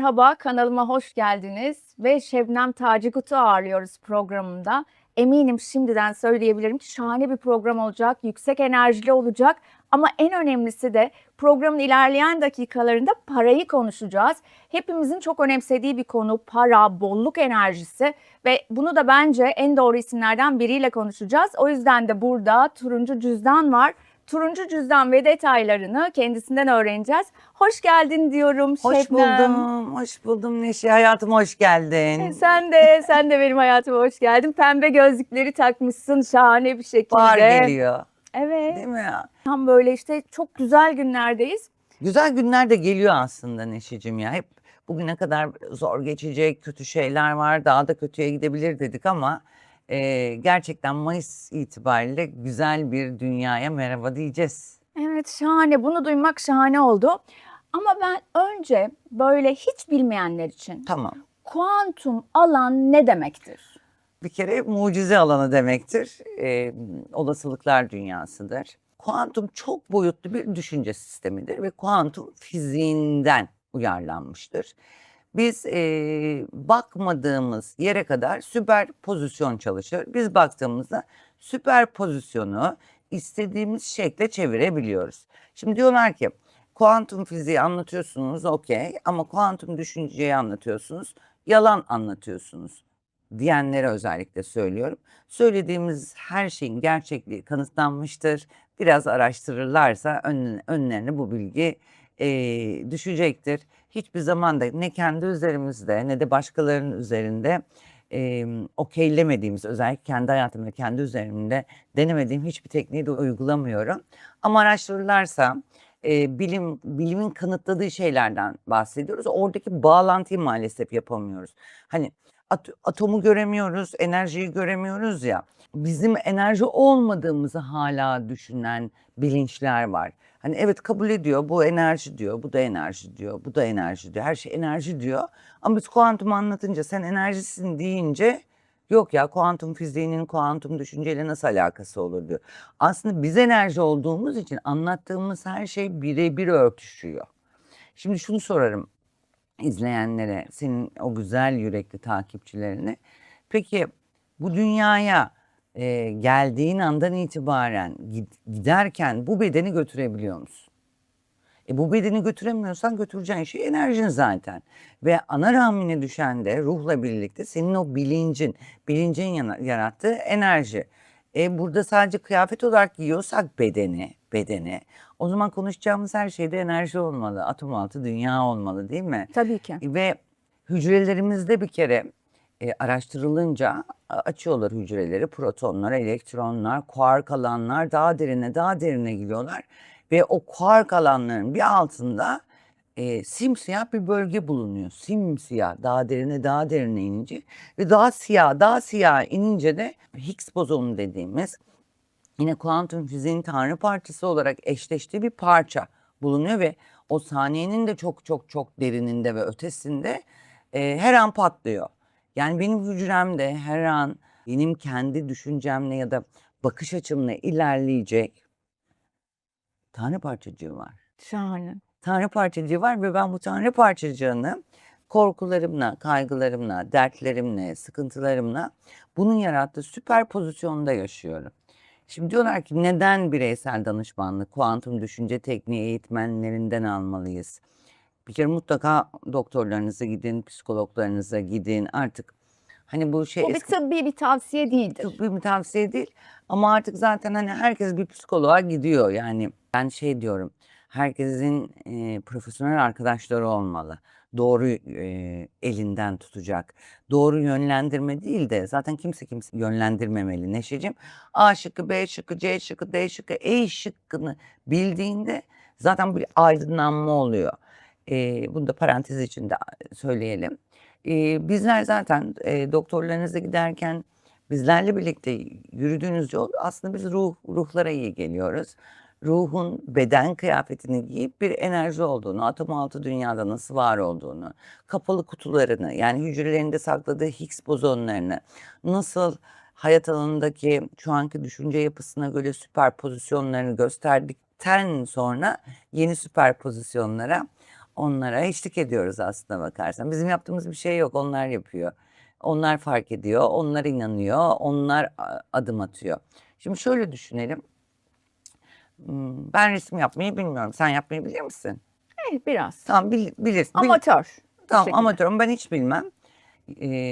Merhaba, kanalıma hoş geldiniz ve Şebnem Tacıgut'u ağırlıyoruz programımda. Eminim şimdiden söyleyebilirim ki şahane bir program olacak, yüksek enerjili olacak ama en önemlisi de programın ilerleyen dakikalarında parayı konuşacağız. Hepimizin çok önemsediği bir konu para, bolluk enerjisi ve bunu da bence en doğru isimlerden biriyle konuşacağız. O yüzden de burada turuncu cüzdan var. Turuncu cüzdan ve detaylarını kendisinden öğreneceğiz. Hoş geldin diyorum Hoş Şebnem. buldum, hoş buldum Neşe. Hayatıma hoş geldin. Sen de benim hayatıma hoş geldin. Pembe gözlükleri takmışsın şahane bir Bahar şekilde. geliyor, Evet, değil mi? tam böyle işte çok güzel günlerdeyiz. Güzel günler de geliyor aslında Neşeciğim ya. Hep bugüne kadar zor geçecek, kötü şeyler var, daha da kötüye gidebilir dedik ama gerçekten Mayıs itibariyle güzel bir dünyaya merhaba diyeceğiz. Evet, şahane. Bunu duymak şahane oldu. Ama ben önce böyle hiç bilmeyenler için Tamam. kuantum alan ne demektir? Bir kere mucize alanı demektir. Olasılıklar dünyasıdır. Kuantum çok boyutlu bir düşünce sistemidir ve kuantum fiziğinden uyarlanmıştır. Biz bakmadığımız yere kadar süperpozisyon çalışır. Biz baktığımızda süperpozisyonu istediğimiz şekle çevirebiliyoruz. Şimdi diyorlar ki kuantum fiziği anlatıyorsunuz okey ama kuantum düşünceyi anlatıyorsunuz, yalan anlatıyorsunuz diyenlere özellikle söylüyorum. Söylediğimiz her şeyin gerçekliği kanıtlanmıştır. Biraz araştırırlarsa önlerine bu bilgi düşecektir. Hiçbir zaman da ne kendi üzerimizde ne de başkalarının üzerinde okeylemediğimiz, özellikle kendi hayatımda, kendi üzerimde denemediğim hiçbir tekniği de uygulamıyorum. Ama araştırırlarsa bilimin kanıtladığı şeylerden bahsediyoruz. Oradaki bağlantıyı maalesef yapamıyoruz. Hani atomu göremiyoruz, enerjiyi göremiyoruz ya. Bizim enerji olmadığımızı hala düşünen bilinçler var. Hani evet kabul ediyor, bu enerji diyor, bu da enerji diyor, bu da enerji diyor, her şey enerji diyor. Ama biz kuantumu anlatınca sen enerjisin deyince yok ya kuantum fiziğinin kuantum düşünceyle nasıl alakası olur diyor. Aslında biz enerji olduğumuz için anlattığımız her şey birebir örtüşüyor. Şimdi şunu sorarım izleyenlere, senin o güzel yürekli takipçilerine. Peki bu dünyaya geldiğin andan itibaren giderken bu bedeni götürebiliyor musun? Bu bedeni götüremiyorsan götüreceğin şey enerjin zaten. Ve ana rahmine düşen de ruhla birlikte senin o bilincin yarattığı enerji. Burada sadece kıyafet olarak giyiyorsak bedeni, o zaman konuşacağımız her şeyde enerji olmalı. Atom altı dünya olmalı değil mi? Tabii ki. Ve hücrelerimizde bir kere araştırılınca açıyorlar hücreleri, protonlar, elektronlar, kuark alanlar daha derine gidiyorlar. Ve o kuark alanların bir altında simsiyah bir bölge bulunuyor. Simsiyah, daha derine inince ve daha siyah inince de Higgs bozonu dediğimiz yine kuantum fiziğin tanrı parçası olarak eşleştiği bir parça bulunuyor ve o saniyenin de çok derininde ve ötesinde her an patlıyor. Yani benim hücremde her an benim kendi düşüncemle ya da bakış açımla ilerleyecek tanrı parçacığı var. Şahane. Tanrı parçacığı var ve ben bu tanrı parçacığını korkularımla, kaygılarımla, dertlerimle, sıkıntılarımla bunun yarattığı süper pozisyonda yaşıyorum. Şimdi diyorlar ki neden bireysel danışmanlık, kuantum düşünce tekniği eğitmenlerinden almalıyız? Bir kere mutlaka doktorlarınıza gidin, psikologlarınıza gidin artık. Hani bu şey Bu bir tıbbi bir tavsiye değildir. tıbbi bir tavsiye değil ama artık zaten hani herkes bir psikoloğa gidiyor. Yani ben şey diyorum, herkesin profesyonel arkadaşları olmalı. Doğru elinden tutacak. Doğru yönlendirme değil de zaten kimse yönlendirmemeli Neşeciğim. A şıkkı, B şıkkı, C şıkkı, D şıkkı, E şıkkını bildiğinde zaten bir aydınlanma oluyor. Bunu da parantez içinde söyleyelim. Bizler zaten doktorlarınıza giderken bizlerle birlikte yürüdüğünüz yol aslında biz ruhlara iyi geliyoruz. Ruhun beden kıyafetini giyip bir enerji olduğunu, atom altı dünyada nasıl var olduğunu, kapalı kutularını yani hücrelerinde sakladığı Higgs bozonlarını nasıl hayat alanındaki şu anki düşünce yapısına göre süper pozisyonlarını gösterdikten sonra yeni süper pozisyonlara onlara eşlik ediyoruz aslına bakarsan. Bizim yaptığımız bir şey yok, onlar yapıyor. Onlar fark ediyor, onlar inanıyor, onlar adım atıyor. Şimdi şöyle düşünelim. Ben resim yapmayı bilmiyorum. Sen yapmayı bilir misin? Biraz. Tamam, bilirsin. Amatör. Bu Tamam, şekilde. amatörüm, ben hiç bilmem.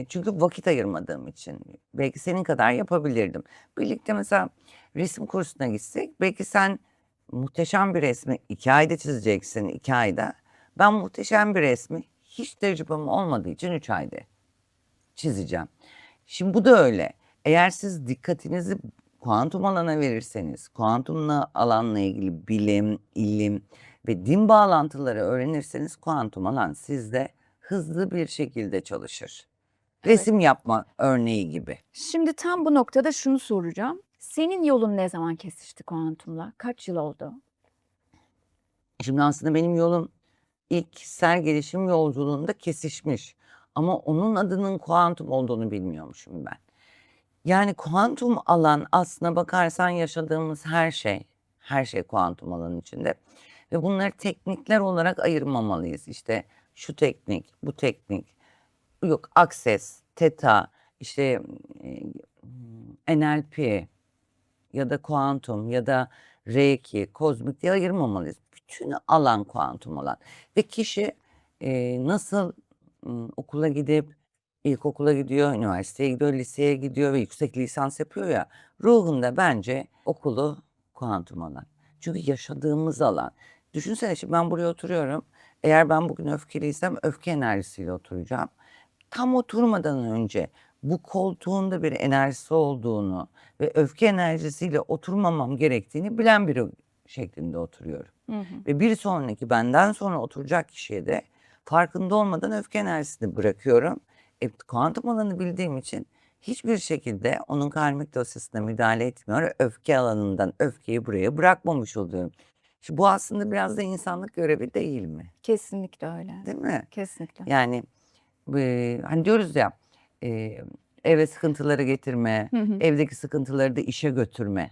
Çünkü vakit ayırmadığım için. Belki senin kadar yapabilirdim. Birlikte mesela resim kursuna gitsek, belki sen muhteşem bir resmi 2 ayda çizeceksin, 2 ayda. Ben muhteşem bir resmi hiç tecrübem olmadığı için 3 ayda çizeceğim. Şimdi bu da öyle. Eğer siz dikkatinizi kuantum alana verirseniz, kuantumla alanla ilgili bilim, ilim ve din bağlantıları öğrenirseniz kuantum alan sizde hızlı bir şekilde çalışır. Evet. Resim yapma örneği gibi. Şimdi tam bu noktada şunu soracağım. Senin yolun ne zaman kesişti kuantumla? Kaç yıl oldu? Şimdi aslında benim yolum ilk kişisel gelişim yolculuğunda kesişmiş. Ama onun adının kuantum olduğunu bilmiyormuşum ben. Yani kuantum alan aslına bakarsan yaşadığımız her şey kuantum alanın içinde. Ve bunları teknikler olarak ayırmamalıyız. İşte şu teknik, bu teknik, yok Access, Theta, işte NLP ya da kuantum ya da Reiki, kozmik diye ayırmamalıyız. Bütün alan kuantum alan. Ve kişi nasıl okula gidip ilkokula gidiyor, üniversiteye gidiyor, liseye gidiyor ve yüksek lisans yapıyor ya, ruhunda bence okulu kuantum alan. Çünkü yaşadığımız alan. Düşünsene, şimdi ben buraya oturuyorum. Eğer ben bugün öfkeliysem öfke enerjisiyle oturacağım. Tam oturmadan önce bu koltuğunda bir enerjisi olduğunu ve öfke enerjisiyle oturmamam gerektiğini bilen biri şeklinde oturuyorum. Hı hı. Ve bir sonraki benden sonra oturacak kişiye de farkında olmadan öfke enerjisini bırakıyorum. Kuantum alanı bildiğim için hiçbir şekilde onun karmik dosyasına müdahale etmiyor. Öfke alanından öfkeyi buraya bırakmamış oluyorum. Şimdi bu aslında biraz da insanlık görevi değil mi? Kesinlikle öyle. Değil mi? Kesinlikle. Yani hani diyoruz ya, eve sıkıntıları getirme, Hı hı. evdeki sıkıntıları da işe götürme.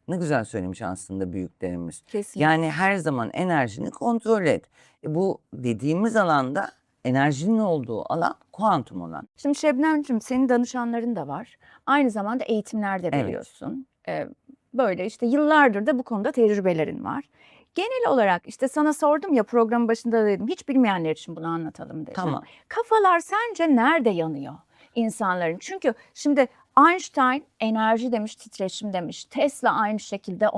Ne güzel söylemiş aslında büyüklerimiz. Kesinlikle. Yani her zaman enerjini kontrol et. Bu dediğimiz alanda enerjinin olduğu alan kuantum alan. Şimdi Şebnemciğim, senin danışanların da var. Aynı zamanda eğitimler de Evet. veriyorsun. Böyle işte yıllardır da bu konuda tecrübelerin var. Genel olarak işte sana sordum ya, programın başında da dedim, hiç bilmeyenler için bunu anlatalım dedim. Tamam. Kafalar sence nerede yanıyor insanların? Çünkü şimdi Einstein enerji demiş, titreşim demiş. Tesla aynı şekilde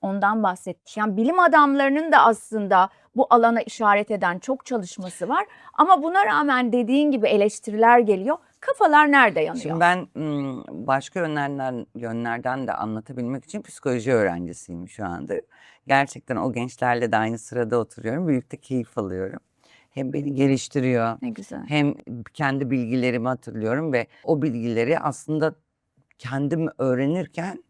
ondan bahsetmiş. Yani bilim adamlarının da aslında bu alana işaret eden çok çalışması var. Ama buna rağmen dediğin gibi eleştiriler geliyor. Kafalar nerede yanıyor? Şimdi ben başka yönlerden de anlatabilmek için psikoloji öğrencisiyim şu anda. Gerçekten o gençlerle de aynı sırada oturuyorum. Büyük de keyif alıyorum. Hem beni geliştiriyor, Ne güzel. hem kendi bilgilerimi hatırlıyorum ve o bilgileri aslında kendim öğrenirken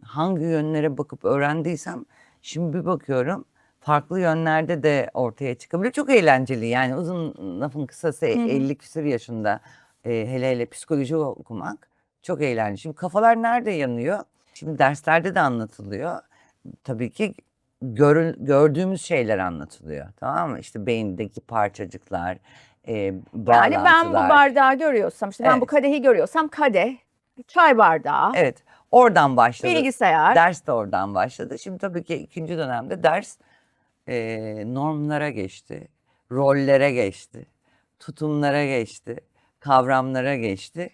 hangi yönlere bakıp öğrendiysem şimdi bir bakıyorum farklı yönlerde de ortaya çıkabiliyor. Çok eğlenceli, yani uzun lafın kısası Hı hı. 50 küsur yaşında hele hele psikoloji okumak çok eğlenceli. Şimdi kafalar nerede yanıyor? Şimdi derslerde de anlatılıyor. Tabii ki gördüğümüz şeyler anlatılıyor, tamam mı? İşte beyindeki parçacıklar, Yani ben bu bağlantılar. bardağı görüyorsam, işte ben bu Evet. kadehi görüyorsam kadeh, çay bardağı, Evet, oradan başladı. bilgisayar. Ders de oradan başladı. Şimdi tabii ki ikinci dönemde ders normlara geçti, rollere geçti, tutumlara geçti, kavramlara geçti.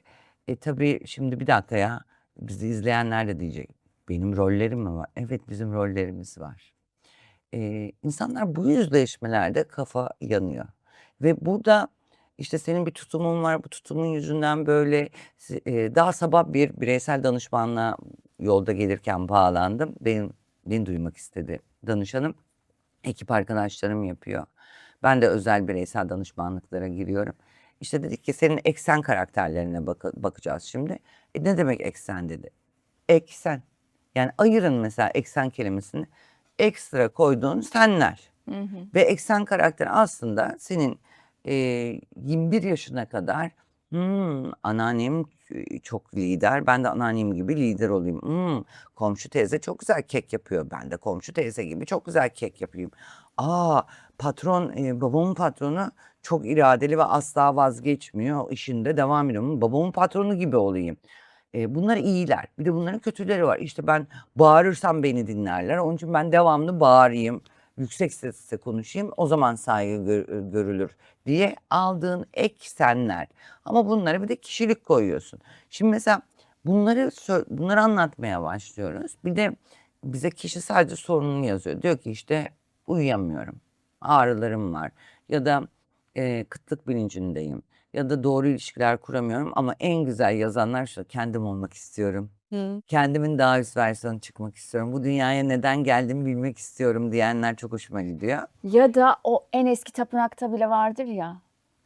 Tabii şimdi bir dakika ya, bizi izleyenler de diyecek, benim rollerim mi var? Evet, bizim rollerimiz var. İnsanlar bu yüzleşmelerde kafa yanıyor. Ve burada işte senin bir tutumun var, bu tutumun yüzünden böyle daha sabah bir bireysel danışmanla yolda gelirken bağlandım. Beni duymak istedi danışanım. Ekip arkadaşlarım yapıyor. Ben de özel bireysel danışmanlıklara giriyorum. İşte dedik ki senin eksen karakterlerine bakacağız şimdi. Ne demek eksen dedi. Eksen. Yani ayırın mesela eksen kelimesini. Ekstra koyduğun senler. Hı hı. Ve eksen karakteri aslında senin 21 yaşına kadar anneannem çok lider. Ben de anneannem gibi lider olayım. Komşu teyze çok güzel kek yapıyor. Ben de komşu teyze gibi çok güzel kek yapayım. Patron, babamın patronu çok iradeli ve asla vazgeçmiyor. İşinde devam ediyor. Babamın patronu gibi olayım. Bunlar iyiler. Bir de bunların kötüleri var. İşte ben bağırırsam beni dinlerler. Onun için ben devamlı bağırayım. Yüksek sesle konuşayım. O zaman saygı görülür diye aldığın eksenler. Ama bunlara bir de kişilik koyuyorsun. Şimdi mesela bunları anlatmaya başlıyoruz. Bir de bize kişi sadece sorununu yazıyor. Diyor ki işte uyuyamıyorum. Ağrılarım var. Ya da kıtlık bilincindeyim. Ya da doğru ilişkiler kuramıyorum ama en güzel yazanlar şu: kendim olmak istiyorum. Kendimin daha üst versiyonu çıkmak istiyorum. Bu dünyaya neden geldiğimi bilmek istiyorum diyenler çok hoşuma gidiyor. Ya da o en eski tapınakta bile vardır ya.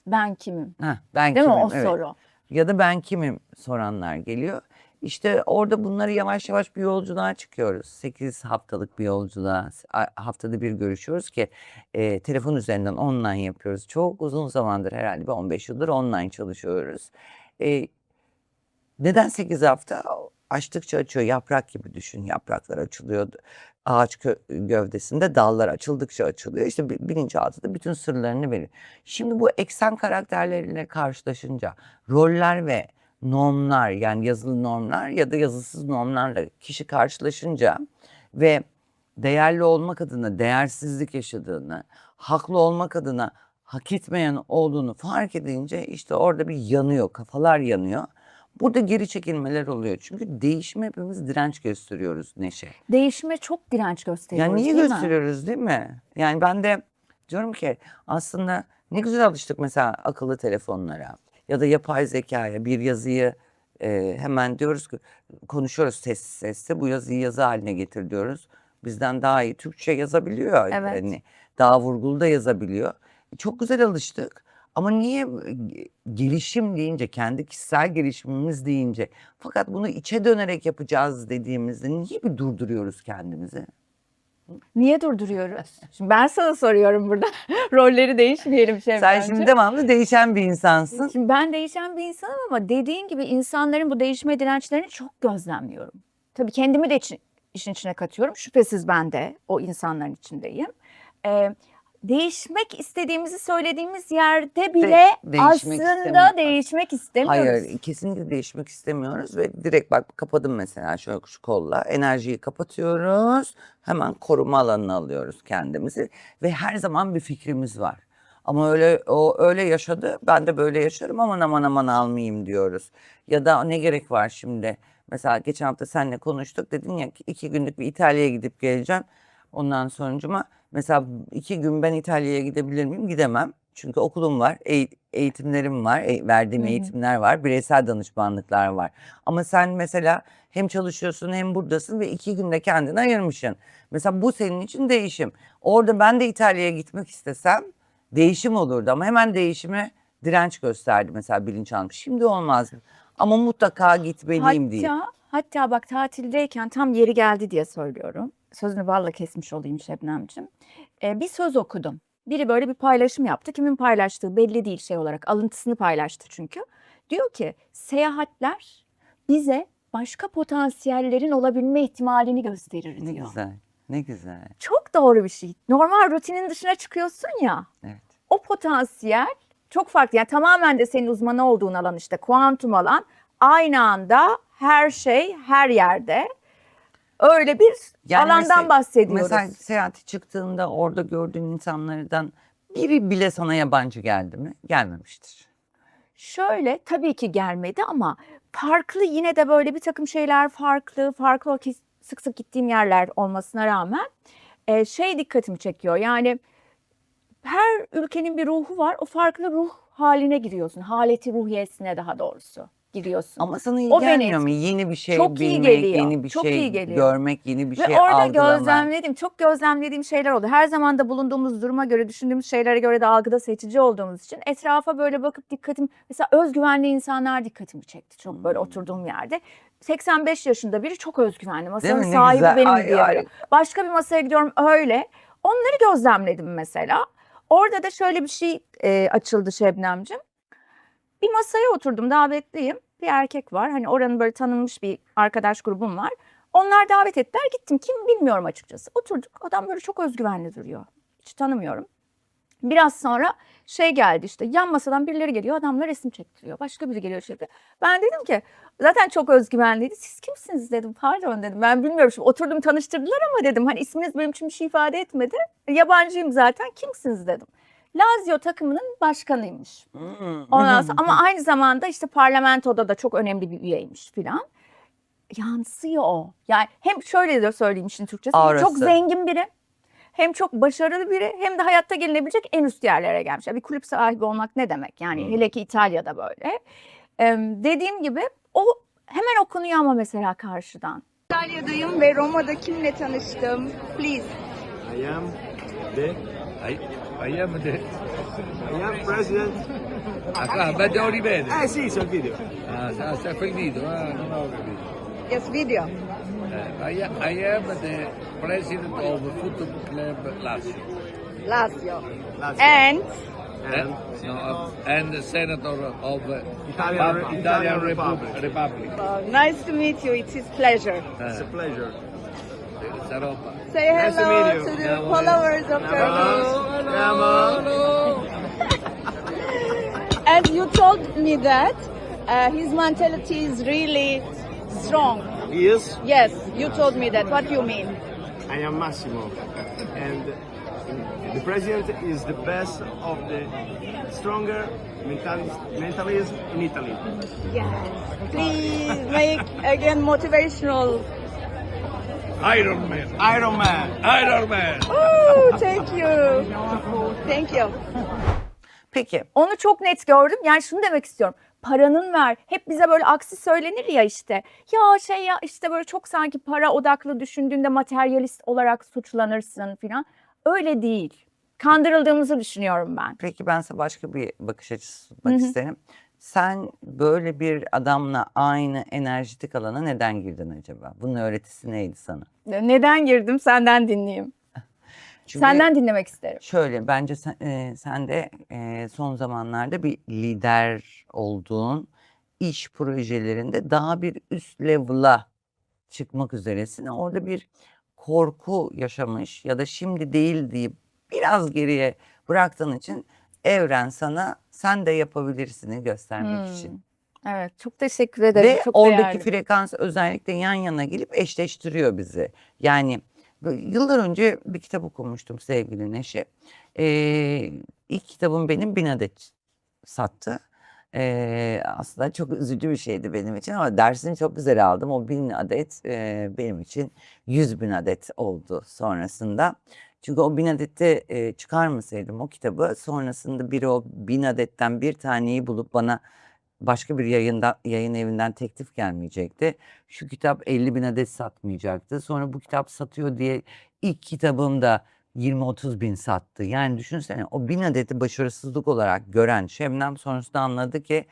Ben kimim? Ben Değil mi kimim? o Evet. soru? Ya da ben kimim soranlar geliyor. İşte orada bunları yavaş yavaş bir yolculuğa çıkıyoruz. 8 haftalık bir yolculuğa, haftada bir görüşüyoruz ki telefon üzerinden online yapıyoruz. Çok uzun zamandır, herhalde bir 15 yıldır online çalışıyoruz. E, Neden 8 hafta? Açtıkça açıyor, yaprak gibi düşün. Yapraklar açılıyor. Ağaç gövdesinde dallar açıldıkça açılıyor. İşte bilinçaltı da bütün sırlarını veriyor. Şimdi bu eksen karakterleriyle karşılaşınca roller ve normlar, yani yazılı normlar ya da yazısız normlarla kişi karşılaşınca ve değerli olmak adına değersizlik yaşadığını, haklı olmak adına hak etmeyen olduğunu fark edince işte orada bir yanıyor, kafalar yanıyor. Burada geri çekilmeler oluyor. Çünkü değişime hepimiz direnç gösteriyoruz Neşe. Değişime çok direnç gösteriyoruz, Yani niye değil mi? gösteriyoruz, değil mi? Yani ben de diyorum ki aslında ne güzel alıştık mesela akıllı telefonlara ya da yapay zekaya. Bir yazıyı hemen diyoruz ki, konuşuyoruz sessiz sesle, bu yazıyı yazı haline getir diyoruz. Bizden daha iyi Türkçe yazabiliyor. Evet. Yani daha vurgulu da yazabiliyor. Çok güzel alıştık. Ama niye gelişim deyince, kendi kişisel gelişimimiz deyince, fakat bunu içe dönerek yapacağız dediğimizde niye bir durduruyoruz kendimizi? Niye durduruyoruz? Şimdi ben sana soruyorum burada. Rolleri değişmeyelim Sen Şebnemciğim. şimdi devamlı değişen bir insansın. Şimdi ben değişen bir insanım ama dediğin gibi insanların bu değişme dirençlerini çok gözlemliyorum. Tabii kendimi de işin içine katıyorum. Şüphesiz ben de o insanların içindeyim. Değişmek istediğimizi söylediğimiz yerde bile değişmek aslında istemiyoruz. değişmek istemiyoruz. Hayır, kesinlikle değişmek istemiyoruz ve direkt bak kapadım mesela şu kolla, enerjiyi kapatıyoruz, hemen koruma alanına alıyoruz kendimizi ve her zaman bir fikrimiz var. Ama o öyle yaşadı, ben de böyle yaşarım, aman aman aman almayayım diyoruz. Ya da ne gerek var şimdi? Mesela geçen hafta seninle konuştuk, dedin ya ki 2 günlük bir İtalya'ya gidip geleceğim. Ondan sonucuma mesela 2 gün ben İtalya'ya gidebilir miyim? Gidemem. Çünkü okulum var, eğitimlerim var, verdiğim eğitimler var, bireysel danışmanlıklar var. Ama sen mesela hem çalışıyorsun hem buradasın ve 2 günde kendini ayırmışsın. Mesela bu senin için değişim. Orada ben de İtalya'ya gitmek istesem değişim olurdu ama hemen değişime direnç gösterdi mesela bilinçaltım. Şimdi olmaz mı? Ama mutlaka gitmeliyim diye. Hatta bak tatildeyken tam yeri geldi diye söylüyorum. Sözünü balla kesmiş olayım Şebnemciğim. Bir söz okudum. Biri böyle bir paylaşım yaptı. Kimin paylaştığı belli değil şey olarak. Alıntısını paylaştı çünkü. Diyor ki seyahatler bize başka potansiyellerin olabilme ihtimalini gösterir Ne diyor. güzel, ne güzel. Çok doğru bir şey. Normal rutinin dışına çıkıyorsun ya. Evet. O potansiyel çok farklı. Yani tamamen de senin uzmanı olduğun alan işte kuantum alan. Aynı anda her şey her yerde. Öyle bir alandan bahsediyoruz. Mesela seyahate çıktığında orada gördüğün insanlardan biri bile sana yabancı geldi mi? Gelmemiştir. Şöyle tabii ki gelmedi ama farklı yine de böyle bir takım şeyler farklı o sık sık gittiğim yerler olmasına rağmen şey dikkatimi çekiyor. Yani her ülkenin bir ruhu var. O farklı ruh haline giriyorsun. Haleti ruhiyesine daha doğrusu giriyorsun. Ama sana iyi O beni gelmiyor mu? Yeni bir şey çok iyi bilmek, geliyor. yeni bir Çok şey iyi geliyor. görmek, yeni bir Ve şey orada algılamak. çok gözlemlediğim şeyler oldu. Her zaman da bulunduğumuz duruma göre, düşündüğümüz şeylere göre de algıda seçici olduğumuz için etrafa böyle bakıp mesela özgüvenli insanlar dikkatimi çekti. Çok böyle oturduğum yerde. 85 yaşında biri çok özgüvenli. Masanın mi? Ne sahibi güzel. benim Ay, diye ay. böyle. Başka bir masaya gidiyorum öyle. Onları gözlemledim mesela. Orada da şöyle bir şey açıldı Şebnemciğim. Bir masaya oturdum, davetliyim. bir erkek var. Hani oranın böyle tanınmış bir arkadaş grubum var. Onlar davet ettiler. Gittim. Kim bilmiyorum açıkçası. Oturduk. Adam böyle çok özgüvenli duruyor. Hiç tanımıyorum. Biraz sonra şey geldi işte yan masadan birileri geliyor adamla resim çektiriyor. Başka biri geliyor işte. Ben dedim ki zaten çok özgüvenliydi. Siz kimsiniz dedim. Pardon dedim. Ben bilmiyorum. Şimdi oturdum tanıştırdılar ama dedim hani isminiz benim için bir şey ifade etmedi. Yabancıyım zaten. Kimsiniz dedim. Lazio takımının başkanıymış. Ondan sonra ama aynı zamanda işte parlamentoda da çok önemli bir üyeymiş filan. Yansıyor o. Yani hem şöyle de söyleyeyim işin Türkçesi. Hem çok Aurası. zengin biri. Hem çok başarılı biri hem de hayatta gelinebilecek en üst yerlere gelmiş. Yani bir kulüp sahibi olmak ne demek? Yani hele ki İtalya'da böyle. Dediğim gibi o hemen okunuyor ama mesela karşıdan. İtalya'dayım ve Roma'da kimle tanıştım? Please. I am the I am the I am president. Vede Oliveira. Sì, c'è il video. Sta finito, non ho capito. Yes, video. I am the president of Football Club Lazio. Lazio. Lazio. And And the senator of Italian Republic. Republic. nice to meet you. It is pleasure. It's a pleasure. Questa roba. Say Nice to hello meet you. to the Hello. followers of Hello. And you told me that his mentality is really strong. Yes, Yes, you told me that. What do you mean? I am Massimo, and the president is the best of the stronger mentalism in Italy. Yes. Please make again motivational. Iron Man. Iron Man. Iron Man. Oh, thank you. Thank you. Peki. Onu çok net gördüm. Yani şunu demek istiyorum. Paranın ver. Hep bize böyle aksi söylenir ya işte. Ya şey ya işte böyle çok sanki para odaklı düşündüğünde materyalist olarak suçlanırsın filan. Öyle değil. Kandırıldığımızı düşünüyorum ben. Peki ben size başka bir bakış açısı sunmak isterim. Sen böyle bir adamla aynı enerjitik alana neden girdin acaba? Bunun öğretisi neydi sana? Neden girdim? Senden dinleyeyim. Çünkü Senden dinlemek isterim. şöyle bence sen de son zamanlarda bir lider olduğun iş projelerinde daha bir üst level'a çıkmak üzeresin. Orada bir korku yaşamış ya da şimdi değil deyip biraz geriye bıraktığın için evren sana sen de yapabilirsini göstermek için. Evet, çok teşekkür ederim. Ve çok oradaki değerli. frekans özellikle yan yana gelip eşleştiriyor bizi. Yani yıllar önce bir kitap okumuştum sevgili Neşe. İlk kitabım benim 1000 adet sattı. Aslında çok üzücü bir şeydi benim için ama dersini çok güzel aldım. O 1000 adet benim için 100.000 adet oldu sonrasında. Çünkü o 1000 adette çıkarmasaydım o kitabı sonrasında biri o 1000 adetten bir taneyi bulup bana başka bir yayın evinden teklif gelmeyecekti. Şu kitap 50.000 adet satmayacaktı. Sonra bu kitap satıyor diye ilk kitabım da 20-30 bin sattı. Yani düşünsene o 1000 adeti başarısızlık olarak gören Şebnem sonrasında anladı ki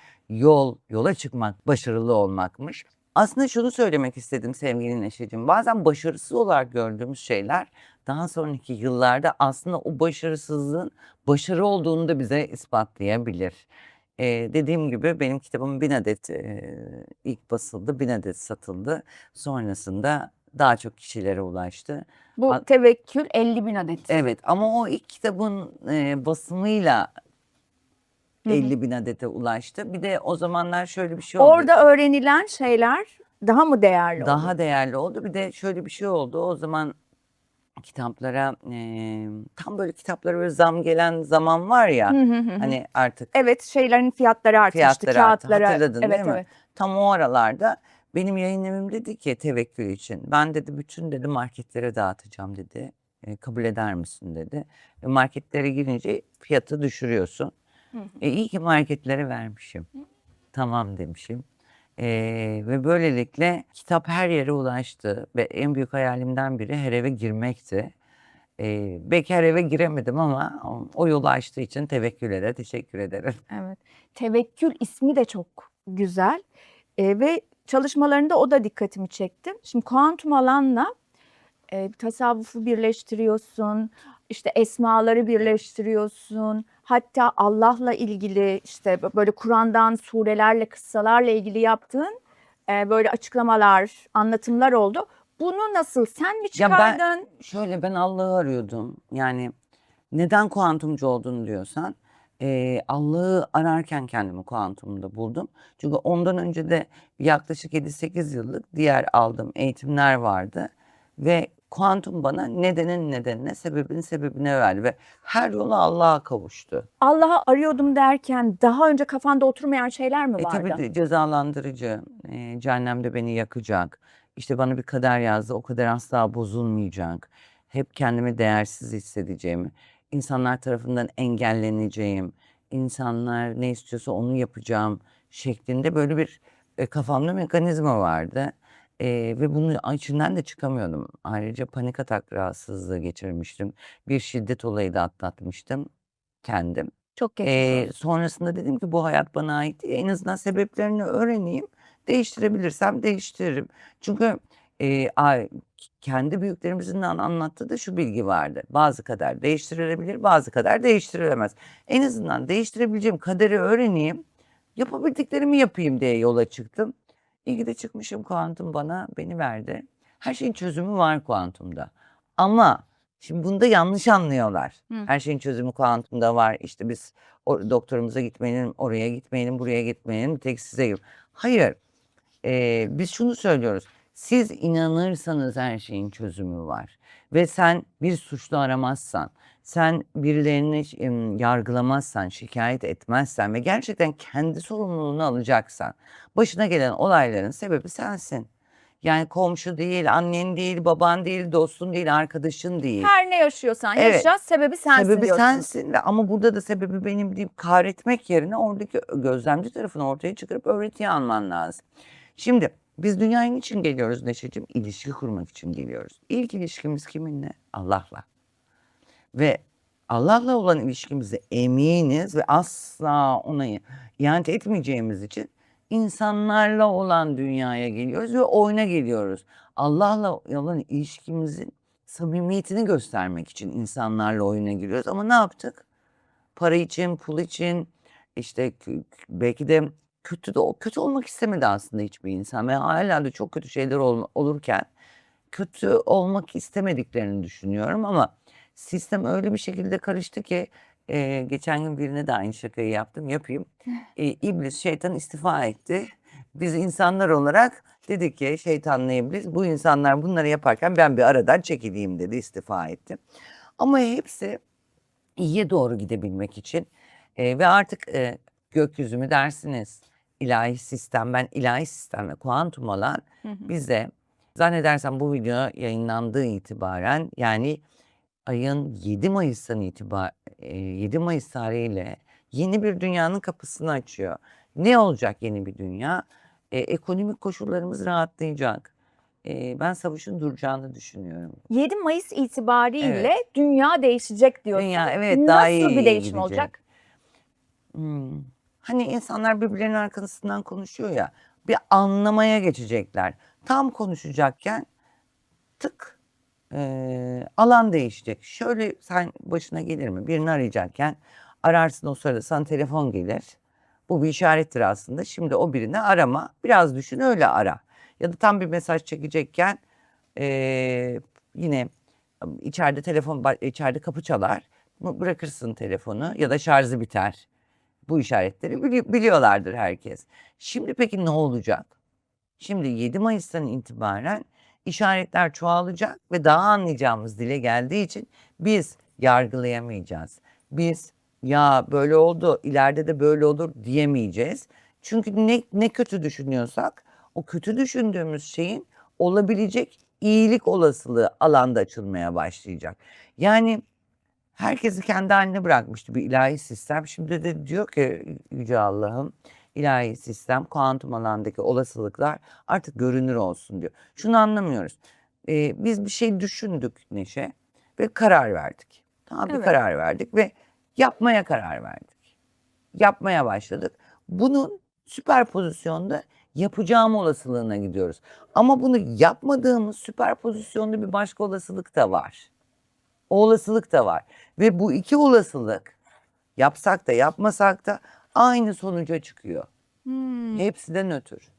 yola çıkmak başarılı olmakmış. Aslında şunu söylemek istedim sevgili Neşeciğim. Bazen başarısız olarak gördüğümüz şeyler daha sonraki yıllarda aslında o başarısızlığın başarı olduğunu da bize ispatlayabilir. Dediğim gibi benim kitabım 1000 adet ilk basıldı, 1000 adet satıldı. Sonrasında daha çok kişilere ulaştı. Bu tevekkül 50.000 adet. Evet ama o ilk kitabın basımıyla 50.000 adete ulaştı. Bir de o zamanlar şöyle bir şey oldu. Orada öğrenilen şeyler daha mı değerli oldu? Daha değerli oldu. Bir de şöyle bir şey oldu. O zaman kitaplara tam böyle kitaplara böyle zam gelen zaman var ya. Hani artık Evet, şeylerin fiyatları artmıştı. fiyatları arttı. Kağıtlara. Hatırladın Evet, değil mi? evet. Tam o aralarda benim yayın evim dedi ki tevekkül için. Ben dedi bütün dedi marketlere dağıtacağım dedi. Kabul eder misin dedi. Marketlere girince fiyatı düşürüyorsun. İyi ki marketlere vermişim. Tamam demişim. Ve böylelikle kitap her yere ulaştı. Ve en büyük hayalimden biri her eve girmekti. Belki her eve giremedim ama o yolu açtığı için tevekküle de teşekkür ederim. Evet. Tevekkül ismi de çok güzel. Ve çalışmalarında o da dikkatimi çekti. Şimdi kuantum alanla tasavvufu birleştiriyorsun. işte esmaları birleştiriyorsun. Hatta Allah'la ilgili işte böyle Kur'an'dan surelerle, kıssalarla ilgili yaptığın böyle açıklamalar, anlatımlar oldu. Bunu nasıl sen mi Ya ben çıkardın? şöyle ben Allah'ı arıyordum. Yani neden kuantumcu olduğunu diyorsan Allah'ı ararken kendimi kuantumda buldum. Çünkü ondan önce de yaklaşık 7-8 yıllık diğer aldığım eğitimler vardı. Ve kuantum bana nedenin nedenine, sebebin sebebine verdi ve her yolu Allah'a kavuştu. Allah'ı arıyordum derken daha önce kafanda oturmayan şeyler mi Tabii vardı? de cezalandırıcı, cehennemde beni yakacak. İşte bana bir kader yazdı, o kader asla bozulmayacak. Hep kendimi değersiz hissedeceğim. İnsanlar tarafından engelleneceğim. İnsanlar ne istiyorsa onu yapacağım şeklinde böyle bir kafamda mekanizma vardı. Ve bunun içinden de çıkamıyordum. Ayrıca panik atak rahatsızlığı geçirmiştim. Bir şiddet olayı da atlatmıştım kendim. Çok geçmiş olsun. Sonrasında dedim ki bu hayat bana ait değil. En azından sebeplerini öğreneyim. Değiştirebilirsem değiştiririm. Çünkü kendi büyüklerimizin de anlattığı da şu bilgi vardı. Bazı kader değiştirilebilir, bazı kader değiştirilemez. En azından değiştirebileceğim kaderi öğreneyim. Yapabildiklerimi yapayım diye yola çıktım. İyi ki de çıkmışım, kuantum beni verdi. Her şeyin çözümü var kuantumda. Ama şimdi bunda yanlış anlıyorlar. Hı. Her şeyin çözümü kuantumda var. İşte biz doktorumuza gitmeyelim, oraya gitmeyelim, buraya gitmeyelim, bir tek size gidin. Hayır. Biz şunu söylüyoruz. Siz inanırsanız her şeyin çözümü var. Ve sen bir suçlu aramazsan, sen birilerini yargılamazsan, şikayet etmezsen ve gerçekten kendi sorumluluğunu alacaksan, başına gelen olayların sebebi sensin. Yani komşu değil, annen değil, baban değil, dostun değil, arkadaşın değil. Her ne yaşıyorsan Evet. yaşa, sebebi sensin Sebebi diyorsun. sensin ve ama burada da sebebi benim deyip kahretmek yerine oradaki gözlemci tarafını ortaya çıkarıp öğretiye alman lazım. Şimdi biz dünyaya niçin geliyoruz Neşeciğim? İlişki kurmak için geliyoruz. İlk ilişkimiz kiminle? Allah'la. Ve Allah'la olan ilişkimize eminiz ve asla ona ihanet etmeyeceğimiz için insanlarla olan dünyaya geliyoruz ve oyuna geliyoruz. Allah'la olan ilişkimizin samimiyetini göstermek için insanlarla oyuna giriyoruz. Ama ne yaptık? Para için, pul için, işte belki de kötü olmak istemedi aslında hiçbir insan. Ve hala da çok kötü şeyler olurken kötü olmak istemediklerini düşünüyorum ama sistem öyle bir şekilde karıştı ki geçen gün birine de aynı şakayı yapayım. İblis, şeytan istifa etti. Biz insanlar olarak dedik ki şeytanla iblis bu insanlar bunları yaparken ben bir aradan çekileyim dedi, istifa etti. Ama hepsi iyiye doğru gidebilmek için ve artık gökyüzü mü dersiniz, ilahi sistem, ben ilahi sistem ve kuantum alan bize zannedersem bu video yayınlandığı itibaren yani ayın 7 Mayıs'tan itibaren 7 Mayıs tarihiyle yeni bir dünyanın kapısını açıyor. Ne olacak yeni bir dünya? Ekonomik koşullarımız rahatlayacak. Ben savaşın duracağını düşünüyorum. 7 Mayıs itibariyle Evet. dünya değişecek diyorsun. Dünya evet daha iyi Nasıl bir değişim gidecek. olacak? Hani insanlar birbirlerinin arkasından konuşuyor ya, bir anlamaya geçecekler. Tam konuşacakken tık alan değişecek. Şöyle sen başına gelir mi? Birini arayacakken ararsın, o sırada sana telefon gelir. Bu bir işarettir aslında. Şimdi o birini arama. Biraz düşün öyle ara. Ya da tam bir mesaj çekecekken yine içeride kapı çalar. Bırakırsın telefonu ya da şarjı biter. Bu işaretleri biliyorlardır herkes. Şimdi peki ne olacak? Şimdi 7 Mayıs'tan itibaren işaretler çoğalacak ve daha anlayacağımız dile geldiği için biz yargılayamayacağız. Biz ya böyle oldu, ileride de böyle olur diyemeyeceğiz. Çünkü ne kötü düşünüyorsak o kötü düşündüğümüz şeyin olabilecek iyilik olasılığı alanda açılmaya başlayacak. Yani herkesi kendi haline bırakmıştı bir ilahi sistem. Şimdi de diyor ki Yüce Allah'ım, ilahi sistem, kuantum alandaki olasılıklar artık görünür olsun diyor. Şunu anlamıyoruz. Biz bir şey düşündük Neşe ve karar verdik. Tamam, bir Evet. karar verdik ve yapmaya karar verdik. Yapmaya başladık. Bunun süper pozisyonda yapacağım olasılığına gidiyoruz. Ama bunu yapmadığımız süper pozisyonda bir başka olasılık da var. O olasılık da var. Ve bu iki olasılık yapsak da yapmasak da aynı sonuca çıkıyor. Hepsi de nötr.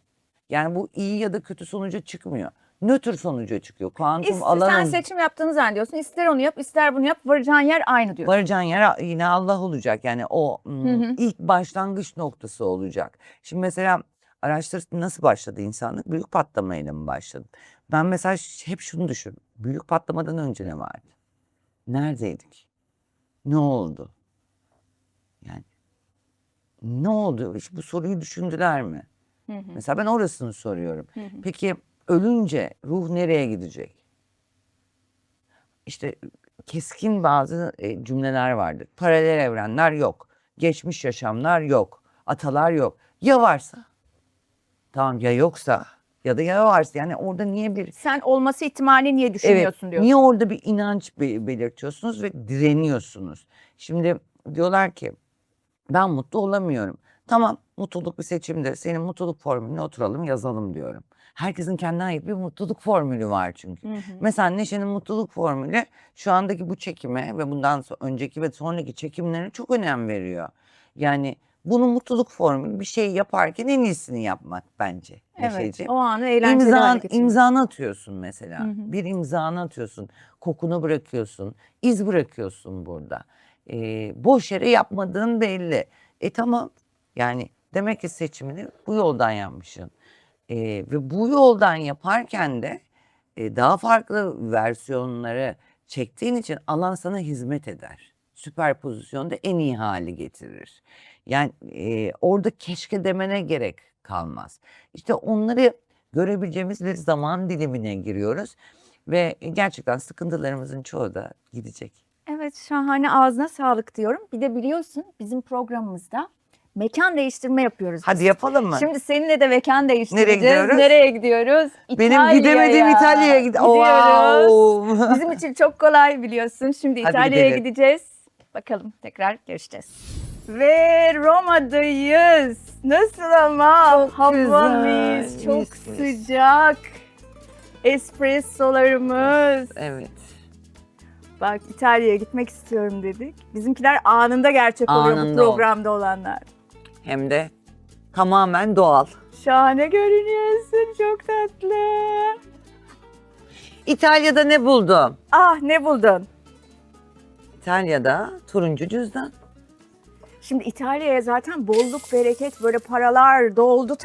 Yani bu iyi ya da kötü sonuca çıkmıyor. Nötr sonuca çıkıyor. Kuantum Sen alanın seçim yaptığını zannediyorsun. İster onu yap, ister bunu yap. Varacağın yer aynı diyorsun. varacağın yer yine Allah olacak. Yani o ilk başlangıç noktası olacak. Şimdi mesela araştırma nasıl başladı insanlık? Büyük patlamayla mı başladı? Ben mesela hep şunu düşünüyorum. Büyük patlamadan önce ne vardı? Neredeydik? Ne oldu? Yani ne oldu? Hiç bu soruyu düşündüler mi? Mesela ben orasını soruyorum. Peki ölünce ruh nereye gidecek? İşte keskin bazı cümleler vardır. Paralel evrenler yok. Geçmiş yaşamlar yok. Atalar yok. Ya varsa? Tamam, ya yoksa ya da ya varsa. Yani orada niye bir Sen olması ihtimalini niye düşünüyorsun diyorsun. niye orada bir inanç belirtiyorsunuz ve direniyorsunuz? Şimdi diyorlar ki ben mutlu olamıyorum. Tamam, mutluluk bir seçimdir. Senin mutluluk formülüne oturalım yazalım diyorum. Herkesin kendine ait bir mutluluk formülü var çünkü. Mesela Neşe'nin mutluluk formülü şu andaki bu çekime ve bundan önceki ve sonraki çekimlere çok önem veriyor. Yani bunun mutluluk formülü bir şey yaparken en iyisini yapmak bence Evet, Neşeciğim. o anı eğlenceli hale getirmek. İmzanı atıyorsun mesela. Bir imzanı atıyorsun. Kokunu bırakıyorsun. İz bırakıyorsun burada. Boş yere yapmadığın belli. Tamam, yani demek ki seçimini bu yoldan yapmışsın. Ve bu yoldan yaparken de daha farklı versiyonları çektiğin için alan sana hizmet eder. Süperpozisyonda en iyi hali getirir. Yani orada keşke demene gerek kalmaz. İşte onları görebileceğimiz bir zaman dilimine giriyoruz. Ve gerçekten sıkıntılarımızın çoğu da gidecek. Evet, şahane, ağzına sağlık diyorum. Bir de biliyorsun bizim programımızda mekan değiştirme yapıyoruz biz. Hadi yapalım mı? Şimdi seninle de mekan değiştireceğiz. Nereye gidiyoruz? Nereye gidiyoruz? Benim gidemediğim İtalya'ya gidiyoruz. Wow. Bizim için çok kolay biliyorsun. Şimdi Hadi İtalya'ya gidelim. gideceğiz. Bakalım, tekrar görüşeceğiz. Ve Roma'dayız. Nasıl ama? Çok Havamız güzel, çok mis mis. sıcak. Espressolarımız. Evet. Bak, İtalya'ya gitmek istiyorum dedik. Bizimkiler anında gerçek oluyor bu Anında programda olanlar. Hem de tamamen doğal. Şahane görünüyorsun, çok tatlı. İtalya'da ne buldum? Ah, ne buldun? İtalya'da turuncu cüzdan. Şimdi İtalya'ya zaten bolluk, bereket, böyle paralar doldu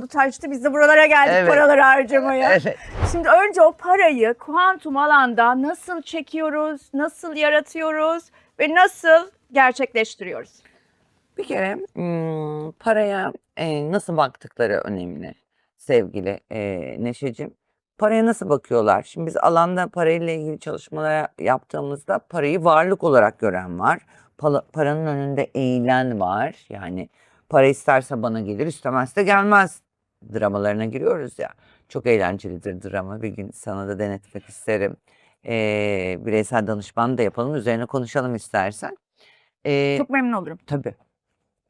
taştı. Biz de buralara geldik Evet. paraları harcamaya. Evet. Şimdi önce o parayı kuantum alanda nasıl çekiyoruz, nasıl yaratıyoruz ve nasıl gerçekleştiriyoruz? Bir kere paraya nasıl baktıkları önemli sevgili Neşeciğim. Paraya nasıl bakıyorlar? Şimdi biz alanda parayla ilgili çalışmalar yaptığımızda parayı varlık olarak gören var. Paranın önünde eğilen var. Yani para isterse bana gelir, istemezse gelmez dramalarına giriyoruz ya. Çok eğlencelidir drama. Bir gün sana da denetmek isterim. Bireysel danışman da yapalım. Üzerine konuşalım istersen. Çok memnun olurum. Tabii.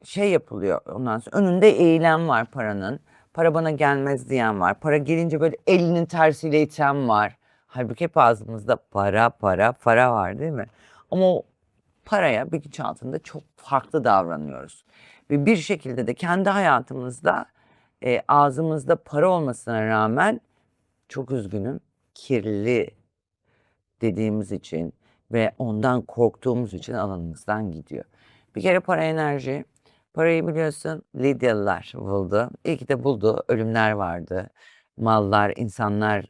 Şey yapılıyor ondan sonra önünde eğilen var paranın. Para bana gelmez diyen var. Para gelince böyle elinin tersiyle iten var. Halbuki hep ağzımızda para var değil mi? Ama o paraya bilinçaltında çok farklı davranıyoruz. Ve bir şekilde de kendi hayatımızda ağzımızda para olmasına rağmen çok üzgünüm kirli dediğimiz için ve ondan korktuğumuz için alanımızdan gidiyor. Bir kere para enerji. Parayı biliyorsun Lidyalılar buldu. İyi ki de buldu. Ölümler vardı. Mallar, insanlar,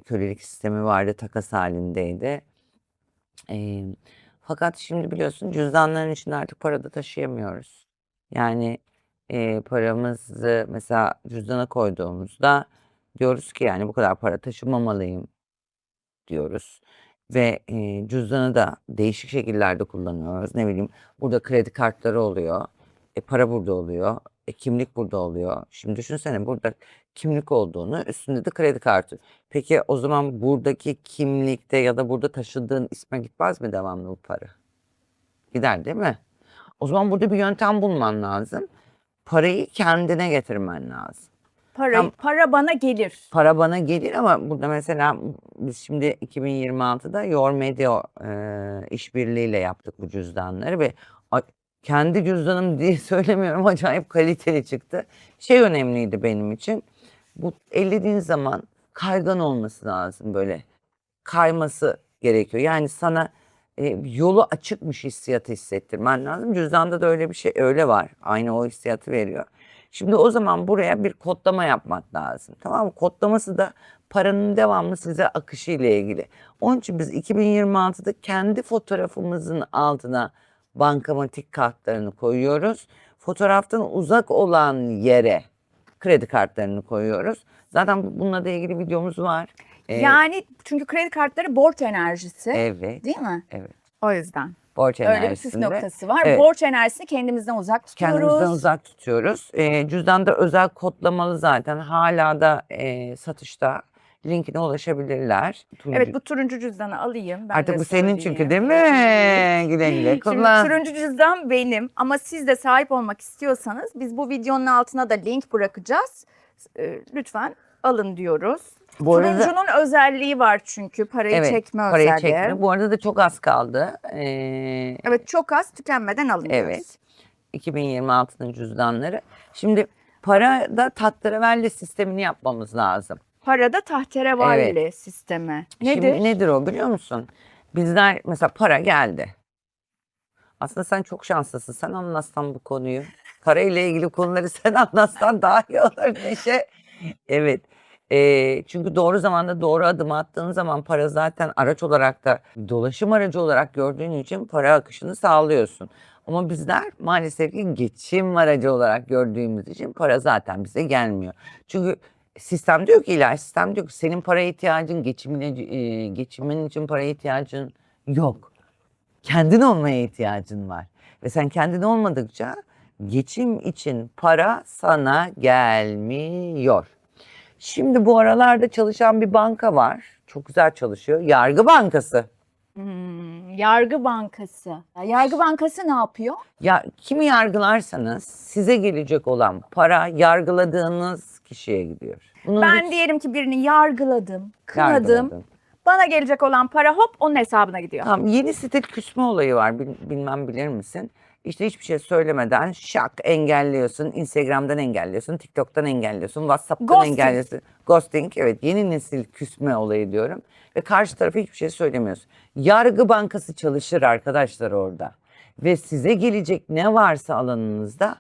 kölelik sistemi vardı. Takas halindeydi. Fakat şimdi biliyorsun cüzdanların içinde artık para da taşıyamıyoruz. Yani paramızı mesela cüzdana koyduğumuzda diyoruz ki yani bu kadar para taşımamalıyım diyoruz. Ve cüzdanı da değişik şekillerde kullanıyoruz. Ne bileyim burada kredi kartları oluyor. Para burada oluyor. Kimlik burada oluyor. Şimdi düşünsene burada kimlik olduğunu üstünde de kredi kartı. Peki o zaman buradaki kimlikte ya da burada taşıdığın isme gitmez mi devamlı bu para? Gider değil mi? O zaman burada bir yöntem bulman lazım. Parayı kendine getirmen lazım. Para bana gelir. Para bana gelir ama burada mesela biz şimdi 2026'da Your Media işbirliğiyle yaptık bu cüzdanları ve kendi cüzdanım diye söylemiyorum, acayip kaliteli çıktı. Şey önemliydi benim için, bu ellediğin zaman kaygan olması lazım, böyle kayması gerekiyor. Yani sana yolu açıkmış hissiyatı hissettirmen lazım. Cüzdanda da öyle bir şey var. Aynı o hissiyatı veriyor. Şimdi o zaman buraya bir kodlama yapmak lazım. Tamam mı? Kodlaması da paranın devamlı size akışı ile ilgili. Onun için biz 2026'da kendi fotoğrafımızın altına bankamatik kartlarını koyuyoruz. Fotoğraftan uzak olan yere kredi kartlarını koyuyoruz. Zaten bununla da ilgili videomuz var. Yani çünkü kredi kartları borç enerjisi. Evet. Değil mi? Evet. O yüzden. Borç Öyle bir püf enerjisinde. noktası var. Evet. Borç enerjisini kendimizden uzak tutuyoruz. Kendimizden uzak tutuyoruz. Cüzdanda özel kodlamalı zaten. Hala da satışta. Linkine ulaşabilirler. Evet, bu turuncu cüzdanı alayım. Ben Artık de bu senin söyleyeyim. çünkü değil mi? Güle güle Şimdi kullan. turuncu cüzdan benim ama siz de sahip olmak istiyorsanız biz bu videonun altına da link bırakacağız. Lütfen alın diyoruz. Bu arada- Turuncunun özelliği var çünkü parayı çekme parayı özelliği. çekme. Bu arada da çok az kaldı. Evet, çok az, tükenmeden alın diyoruz. Evet. 2026'nın cüzdanları. Şimdi parada tahterevalli sistemini yapmamız lazım. Parada tahterevalli sistemi. Nedir? Şimdi nedir o biliyor musun? Bizler mesela para geldi. Aslında sen çok şanslısın. Sen anlatsan bu konuyu. Parayla ilgili konuları sen anlatsan daha iyi olur Neşe. Evet. Çünkü doğru zamanda doğru adım attığın zaman para zaten araç olarak da dolaşım aracı olarak gördüğün için para akışını sağlıyorsun. Ama bizler maalesef ki geçim aracı olarak gördüğümüz için para zaten bize gelmiyor. Çünkü sistem diyor ki, ilahi sistem diyor ki senin paraya ihtiyacın, geçimin için paraya ihtiyacın yok. Kendin olmaya ihtiyacın var. Ve sen kendin olmadıkça geçim için para sana gelmiyor. Şimdi bu aralarda çalışan bir banka var. Çok güzel çalışıyor. Yargı Bankası. Yargı Bankası. Yargı Bankası ne yapıyor? Ya kimi yargılarsanız size gelecek olan para yargıladığınız kişiye gidiyor. Bunun Ben diyelim ki birini yargıladım, kınadım. yargıladım. Bana gelecek olan para hop onun hesabına gidiyor. Tamam, yeni stil küsme olayı var. Bilmem bilir misin? İşte hiçbir şey söylemeden şak engelliyorsun. Instagram'dan engelliyorsun, TikTok'tan engelliyorsun, WhatsApp'tan Ghosting. engelliyorsun. Ghosting, evet, yeni nesil küsme olayı diyorum. Ve karşı tarafa hiçbir şey söylemiyorsun. Yargı Bankası çalışır arkadaşlar orada. Ve size gelecek ne varsa alanınızda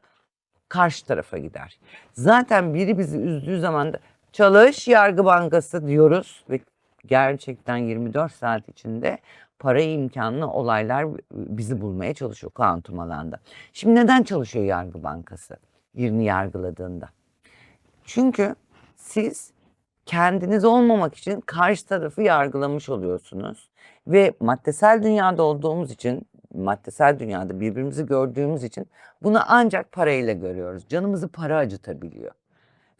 karşı tarafa gider. Zaten biri bizi üzdüğü zaman da çalış Yargı Bankası diyoruz ve gerçekten 24 saat içinde para imkanlı olaylar bizi bulmaya çalışıyor kuantum alanda. Şimdi neden çalışıyor Yargı Bankası birini yargıladığında? Çünkü siz kendiniz olmamak için karşı tarafı yargılamış oluyorsunuz. Ve maddesel dünyada olduğumuz için, maddesel dünyada birbirimizi gördüğümüz için bunu ancak parayla görüyoruz. Canımızı para acıtabiliyor.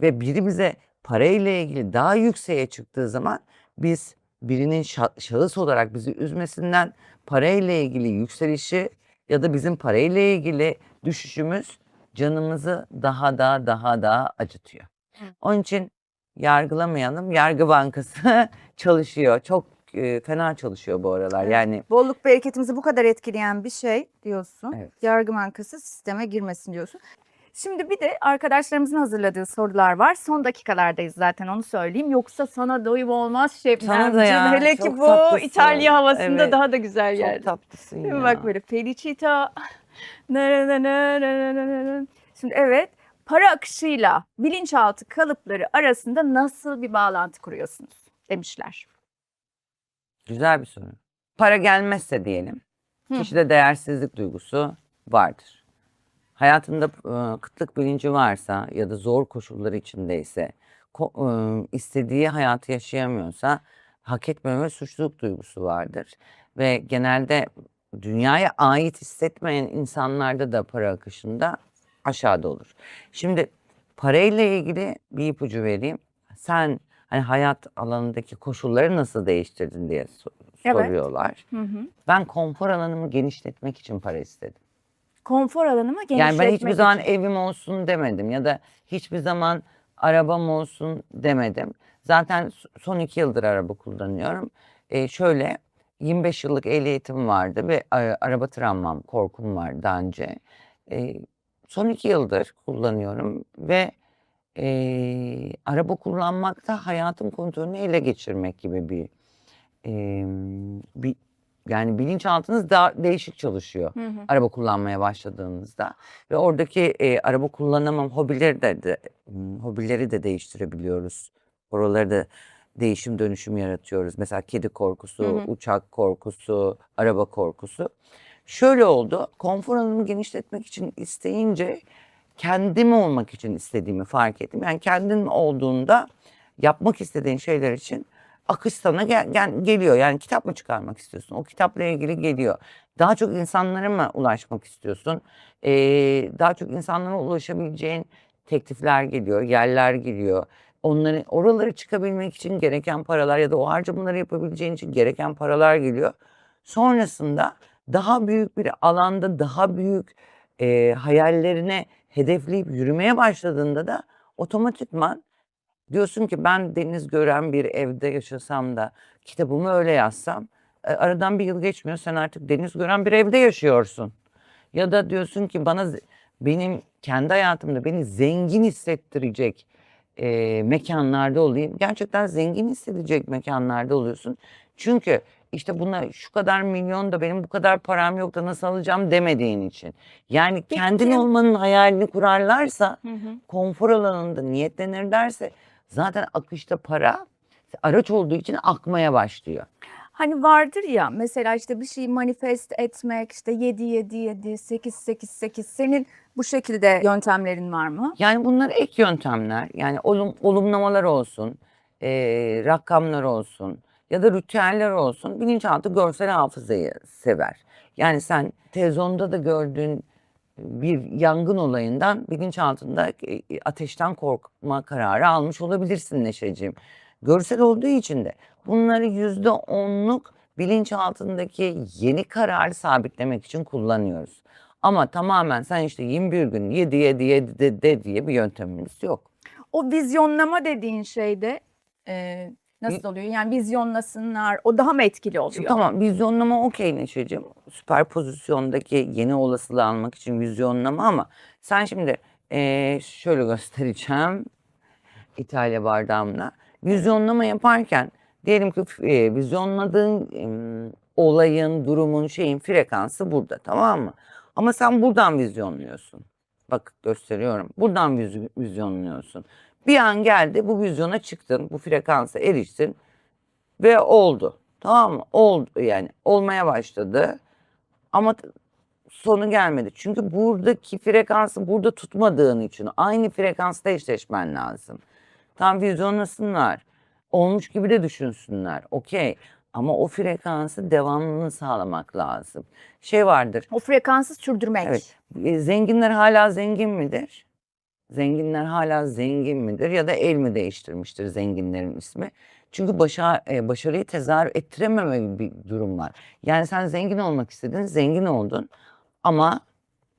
Ve biri bize parayla ilgili daha yükseğe çıktığı zaman biz birinin şahıs olarak bizi üzmesinden parayla ilgili yükselişi ya da bizim parayla ilgili düşüşümüz canımızı daha da acıtıyor. Onun için yargılamayalım. Yargı Bankası çalışıyor. Çok fena çalışıyor bu aralar. Yani Bolluk bereketimizi bu kadar etkileyen bir şey diyorsun. Evet. Yargı Bankası sisteme girmesin diyorsun. Şimdi bir de arkadaşlarımızın hazırladığı sorular var. Son dakikalardayız zaten, onu söyleyeyim. Yoksa sana doyum olmaz Sana da Şebnemciğim. ya, Hele çok ki bu tatlısın. İtalya havasında Evet. daha da güzel çok geldi. tatlısın Değil mi? ya. Bak böyle Felicita. Şimdi evet, para akışıyla bilinçaltı kalıpları arasında nasıl bir bağlantı kuruyorsunuz demişler. Güzel bir soru. Para gelmezse diyelim, kişide değersizlik duygusu vardır. Hayatında kıtlık bilinci varsa ya da zor koşullar içindeyse, istediği hayatı yaşayamıyorsa hak etmeme ve suçluluk duygusu vardır. Ve genelde dünyaya ait hissetmeyen insanlarda da para akışında aşağıda olur. Şimdi parayla ilgili bir ipucu vereyim. Sen hani hayat alanındaki koşulları nasıl değiştirdin diye soruyorlar. Ben konfor alanımı genişletmek için para istedim. Konfor alanımı genişletmek Yani ben hiçbir zaman için. evim olsun demedim ya da hiçbir zaman arabam olsun demedim. Zaten son 2 yıldır araba kullanıyorum. Şöyle 25 yıllık ehliyetim vardı ve araba travmam, korkum var daha önce. Son 2 yıldır kullanıyorum ve araba kullanmakta hayatın kontrolünü ele geçirmek gibi bir yani bilinçaltınız daha değişik çalışıyor araba kullanmaya başladığınızda ve oradaki araba kullanamam hobileri de değiştirebiliyoruz. Oraları da değişim dönüşüm yaratıyoruz. Mesela kedi korkusu, uçak korkusu, araba korkusu. Şöyle oldu. Konfor alanımı genişletmek için isteyince kendim olmak için istediğimi fark ettim. Yani kendin olduğunda yapmak istediğin şeyler için akış sana geliyor. Yani kitap mı çıkarmak istiyorsun? O kitapla ilgili geliyor. Daha çok insanlara mı ulaşmak istiyorsun? Daha çok insanlara ulaşabileceğin teklifler geliyor, yerler geliyor. Oraları çıkabilmek için gereken paralar ya da o harcamaları yapabileceğin için gereken paralar geliyor. Sonrasında daha büyük bir alanda daha büyük hayallerine hedefleyip yürümeye başladığında da otomatikman diyorsun ki ben deniz gören bir evde yaşasam da kitabımı öyle yazsam aradan 1 yıl geçmiyor sen artık deniz gören bir evde yaşıyorsun. Ya da diyorsun ki benim kendi hayatımda beni zengin hissettirecek mekanlarda olayım. Gerçekten zengin hissedecek mekanlarda oluyorsun. Çünkü işte buna şu kadar milyon da benim bu kadar param yok da nasıl alacağım demediğin için. Yani kendin olmanın hayalini kurarlarsa konfor alanında niyetlenirlerse zaten akışta para araç olduğu için akmaya başlıyor. Hani vardır ya mesela işte bir şeyi manifest etmek işte 7-7-7, 8-8-8 senin bu şekilde yöntemlerin var mı? Yani bunlar ek yöntemler. Yani olumlamalar olsun, rakamlar olsun ya da ritüeller olsun. Bilinçaltı görsel hafızayı sever. Yani sen televizyonda da gördüğün bir yangın olayından bilinçaltında ateşten korkma kararı almış olabilirsin Neşeciğim. Görsel olduğu için de bunları %10'luk bilinçaltındaki yeni kararı sabitlemek için kullanıyoruz. Ama tamamen sen işte 21 gün 7-7-7 de diye bir yöntemimiz yok. O vizyonlama dediğin şeyde nasıl oluyor? Yani vizyonlasınlar o daha mı etkili oluyor? Şimdi tamam vizyonlama okey Neşeciğim. Süper pozisyondaki yeni olasılığı almak için vizyonlama ama sen şimdi şöyle göstereceğim İtalya bardağımla. Vizyonlama yaparken diyelim ki vizyonladığın olayın, durumun, şeyin frekansı burada tamam mı? Ama sen buradan vizyonluyorsun. Bak gösteriyorum. Buradan vizyonluyorsun. Bir an geldi bu vizyona çıktın, bu frekansa eriştin ve oldu. Tamam mı? Oldu yani olmaya başladı ama sonu gelmedi. Çünkü buradaki frekansı burada tutmadığın için aynı frekansta eşleşmen lazım. Tam vizyonlasınlar. Olmuş gibi de düşünsünler. Okey. Ama o frekansı devamlılığını sağlamak lazım. Şey vardır. O frekansı sürdürmek. Evet. Zenginler hala zengin midir? Zenginler hala zengin midir? Ya da el mi değiştirmiştir zenginlerin ismi? Çünkü başarıyı tezahür ettirememe bir durum var. Yani sen zengin olmak istedin, zengin oldun. Ama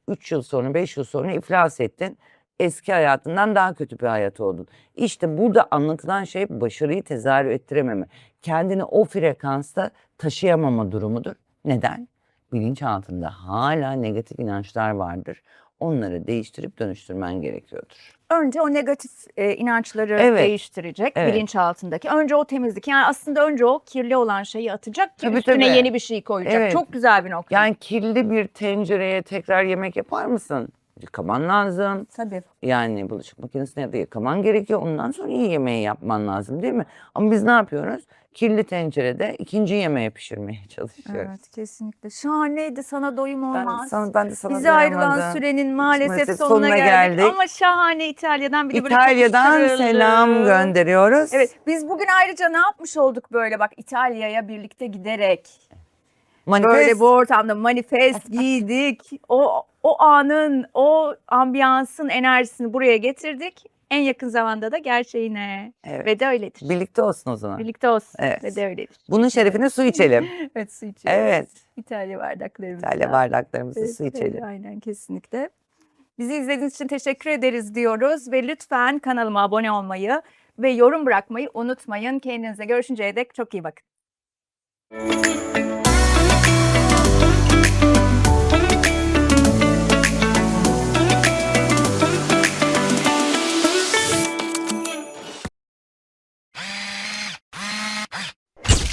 3 yıl sonra, 5 yıl sonra iflas ettin. Eski hayatından daha kötü bir hayat oldun. İşte burada anlatılan şey başarıyı tezahür ettirememe. Kendini o frekansta taşıyamama durumudur. Neden? Bilinçaltında hala negatif inançlar vardır. Onları değiştirip dönüştürmen gerekiyordur. Önce o negatif inançları Evet. değiştirecek Evet. bilinçaltındaki. Önce o temizlik. Yani aslında önce o kirli olan şeyi atacak ki Tabii, üstüne tabii. yeni bir şey koyacak. Evet. Çok güzel bir nokta. Yani kirli bir tencereye tekrar yemek yapar mısın? Yıkaman lazım. Tabii. Yani bulaşık makinesine de yıkaman gerekiyor. Ondan sonra iyi yemeği yapman lazım değil mi? Ama biz ne yapıyoruz? Kirli tencerede ikinci yemeği pişirmeye çalışıyoruz. Evet kesinlikle. Şahaneydi. Sana doyum olmaz. Ben de sana Bize ayrılan doyamadım. sürenin maalesef Maalesef sonuna sonuna geldik. geldik. Ama şahane İtalya'dan bir de böyle İtalya'dan konuşturuldu. selam gönderiyoruz. Evet biz bugün ayrıca ne yapmış olduk böyle bak İtalya'ya birlikte giderek. Manifest. Böyle bu ortamda manifest giydik. O anın, o ambiyansın enerjisini buraya getirdik. En yakın zamanda da gerçeğine. Evet. Ve de öyledir. Birlikte olsun o zaman. Birlikte olsun. Evet. Ve de öyledir. Bunun şerefine su içelim. Evet su içelim. Evet. İtalya bardaklarımızda. İtalya bardaklarımızda Evet, su içelim. Aynen kesinlikle. Bizi izlediğiniz için teşekkür ederiz diyoruz ve lütfen kanalıma abone olmayı ve yorum bırakmayı unutmayın. Kendinize görüşünceye dek çok iyi bakın.